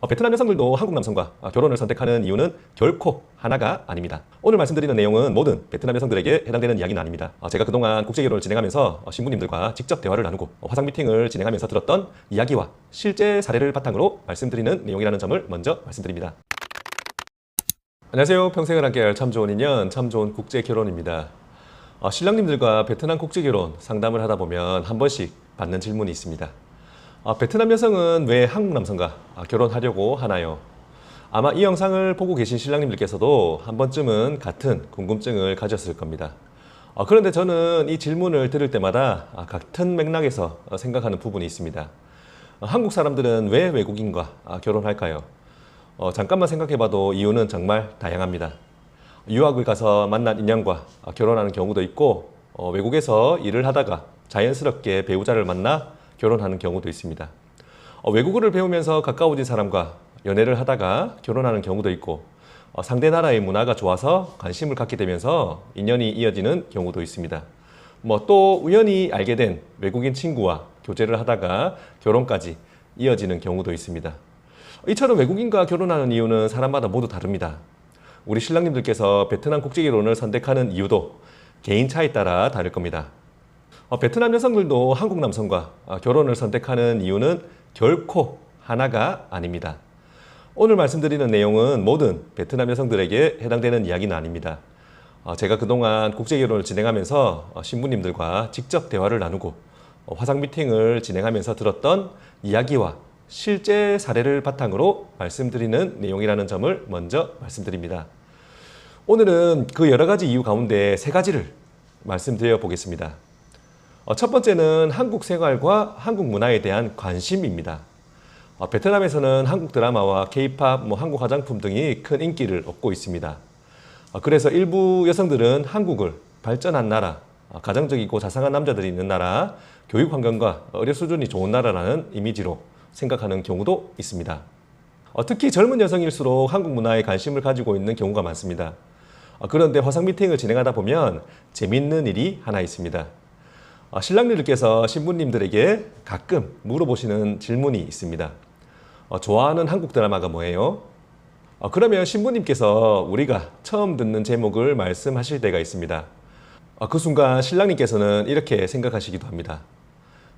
베트남 여성들도 한국 남성과 결혼을 선택하는 이유는 결코 하나가 아닙니다. 오늘 말씀드리는 내용은 모든 베트남 여성들에게 해당되는 이야기는 아닙니다. 제가 그동안 국제결혼을 진행하면서 신부님들과 직접 대화를 나누고 화상 미팅을 진행하면서 들었던 이야기와 실제 사례를 바탕으로 말씀드리는 내용이라는 점을 먼저 말씀드립니다. 안녕하세요. 평생을 함께할 참 좋은 인연, 참 좋은 국제결혼입니다. 신랑님들과 베트남 국제결혼 상담을 하다 보면 한 번씩 받는 질문이 있습니다. 베트남 여성은 왜 한국 남성과 결혼하려고 하나요? 아마 이 영상을 보고 계신 신랑님들께서도 한 번쯤은 같은 궁금증을 가졌을 겁니다. 그런데 저는 이 질문을 들을 때마다 같은 맥락에서 생각하는 부분이 있습니다. 한국 사람들은 왜 외국인과 결혼할까요? 잠깐만 생각해봐도 이유는 정말 다양합니다. 유학을 가서 만난 인연과 결혼하는 경우도 있고, 외국에서 일을 하다가 자연스럽게 배우자를 만나 결혼하는 경우도 있습니다. 외국어를 배우면서 가까워진 사람과 연애를 하다가 결혼하는 경우도 있고, 상대 나라의 문화가 좋아서 관심을 갖게 되면서 인연이 이어지는 경우도 있습니다. 또 우연히 알게 된 외국인 친구와 교제를 하다가 결혼까지 이어지는 경우도 있습니다. 이처럼 외국인과 결혼하는 이유는 사람마다 모두 다릅니다. 우리 신랑님들께서 베트남 국제결혼을 선택하는 이유도 개인 차에 따라 다를 겁니다. 베트남 여성들도 한국 남성과 결혼을 선택하는 이유는 결코 하나가 아닙니다. 오늘 말씀드리는 내용은 모든 베트남 여성들에게 해당되는 이야기는 아닙니다. 제가 그동안 국제결혼을 진행하면서 신부님들과 직접 대화를 나누고 화상 미팅을 진행하면서 들었던 이야기와 실제 사례를 바탕으로 말씀드리는 내용이라는 점을 먼저 말씀드립니다. 오늘은 그 여러 가지 이유 가운데 세 가지를 말씀드려 보겠습니다. 첫 번째는 한국 생활과 한국 문화에 대한 관심입니다. 베트남에서는 한국 드라마와 K-팝, 한국 화장품 등이 큰 인기를 얻고 있습니다. 그래서 일부 여성들은 한국을 발전한 나라, 가정적이고 자상한 남자들이 있는 나라, 교육 환경과 의료 수준이 좋은 나라라는 이미지로 생각하는 경우도 있습니다. 특히 젊은 여성일수록 한국 문화에 관심을 가지고 있는 경우가 많습니다. 그런데 화상 미팅을 진행하다 보면 재미있는 일이 하나 있습니다. 신랑님들께서 신부님들에게 가끔 물어보시는 질문이 있습니다. 좋아하는 한국 드라마가 뭐예요? 그러면 신부님께서 우리가 처음 듣는 제목을 말씀하실 때가 있습니다. 그 순간 신랑님께서는 이렇게 생각하시기도 합니다.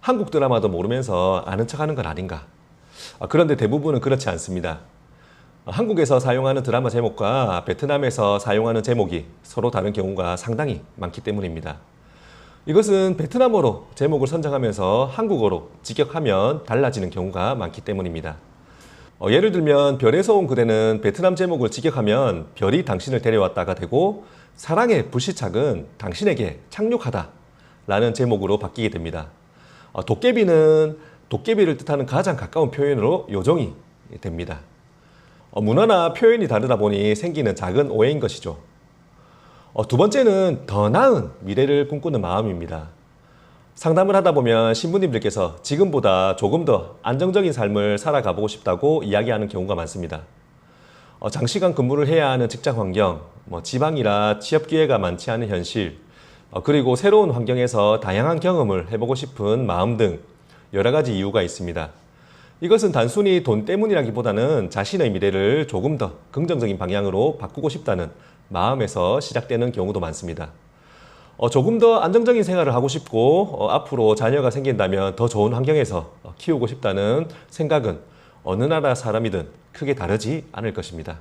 한국 드라마도 모르면서 아는 척하는 건 아닌가? 그런데 대부분은 그렇지 않습니다. 한국에서 사용하는 드라마 제목과 베트남에서 사용하는 제목이 서로 다른 경우가 상당히 많기 때문입니다. 이것은 베트남어로 제목을 선정하면서 한국어로 직역하면 달라지는 경우가 많기 때문입니다. 예를 들면 별에서 온 그대는 베트남 제목을 직역하면 별이 당신을 데려왔다가 되고 사랑의 불시착은 당신에게 착륙하다 라는 제목으로 바뀌게 됩니다. 도깨비는 도깨비를 뜻하는 가장 가까운 표현으로 요정이 됩니다. 문화나 표현이 다르다 보니 생기는 작은 오해인 것이죠. 두 번째는 더 나은 미래를 꿈꾸는 마음입니다. 상담을 하다 보면 신부님들께서 지금보다 조금 더 안정적인 삶을 살아가보고 싶다고 이야기하는 경우가 많습니다. 장시간 근무를 해야 하는 직장 환경, 지방이라 취업 기회가 많지 않은 현실, 그리고 새로운 환경에서 다양한 경험을 해보고 싶은 마음 등 여러 가지 이유가 있습니다. 이것은 단순히 돈 때문이라기보다는 자신의 미래를 조금 더 긍정적인 방향으로 바꾸고 싶다는 마음에서 시작되는 경우도 많습니다. 조금 더 안정적인 생활을 하고 싶고 앞으로 자녀가 생긴다면 더 좋은 환경에서 키우고 싶다는 생각은 어느 나라 사람이든 크게 다르지 않을 것입니다.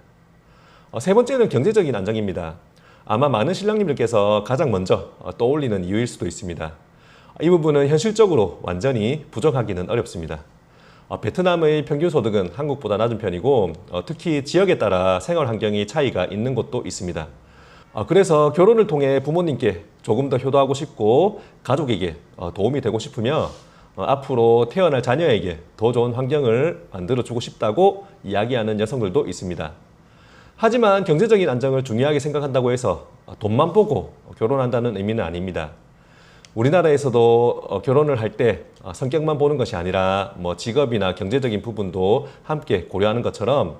세 번째는 경제적인 안정입니다. 아마 많은 신랑님들께서 가장 먼저 떠올리는 이유일 수도 있습니다. 이 부분은 현실적으로 완전히 부정하기는 어렵습니다. 베트남의 평균 소득은 한국보다 낮은 편이고 특히 지역에 따라 생활 환경이 차이가 있는 곳도 있습니다. 그래서 결혼을 통해 부모님께 조금 더 효도하고 싶고 가족에게 도움이 되고 싶으며 앞으로 태어날 자녀에게 더 좋은 환경을 만들어주고 싶다고 이야기하는 여성들도 있습니다. 하지만 경제적인 안정을 중요하게 생각한다고 해서 돈만 보고 결혼한다는 의미는 아닙니다. 우리나라에서도 결혼을 할 때 성격만 보는 것이 아니라 직업이나 경제적인 부분도 함께 고려하는 것처럼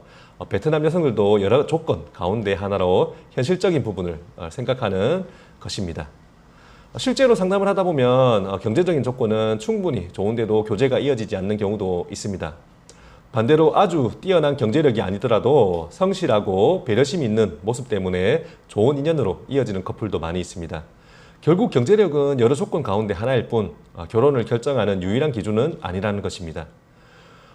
베트남 여성들도 여러 조건 가운데 하나로 현실적인 부분을 생각하는 것입니다. 실제로 상담을 하다 보면 경제적인 조건은 충분히 좋은데도 교제가 이어지지 않는 경우도 있습니다. 반대로 아주 뛰어난 경제력이 아니더라도 성실하고 배려심 있는 모습 때문에 좋은 인연으로 이어지는 커플도 많이 있습니다. 결국 경제력은 여러 조건 가운데 하나일 뿐 결혼을 결정하는 유일한 기준은 아니라는 것입니다.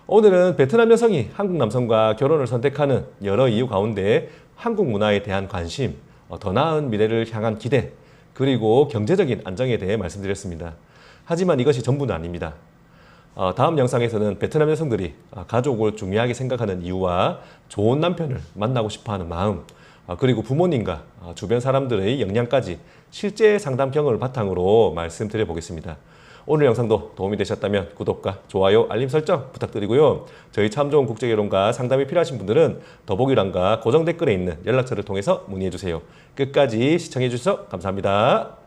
오늘은 베트남 여성이 한국 남성과 결혼을 선택하는 여러 이유 가운데 한국 문화에 대한 관심, 더 나은 미래를 향한 기대, 그리고 경제적인 안정에 대해 말씀드렸습니다. 하지만 이것이 전부는 아닙니다. 다음 영상에서는 베트남 여성들이 가족을 중요하게 생각하는 이유와 좋은 남편을 만나고 싶어하는 마음, 그리고 부모님과 주변 사람들의 영향까지 실제 상담 경험을 바탕으로 말씀드려 보겠습니다. 오늘 영상도 도움이 되셨다면 구독과 좋아요, 알림 설정 부탁드리고요. 저희 참 좋은 국제결혼과 상담이 필요하신 분들은 더보기란과 고정 댓글에 있는 연락처를 통해서 문의해 주세요. 끝까지 시청해 주셔서 감사합니다.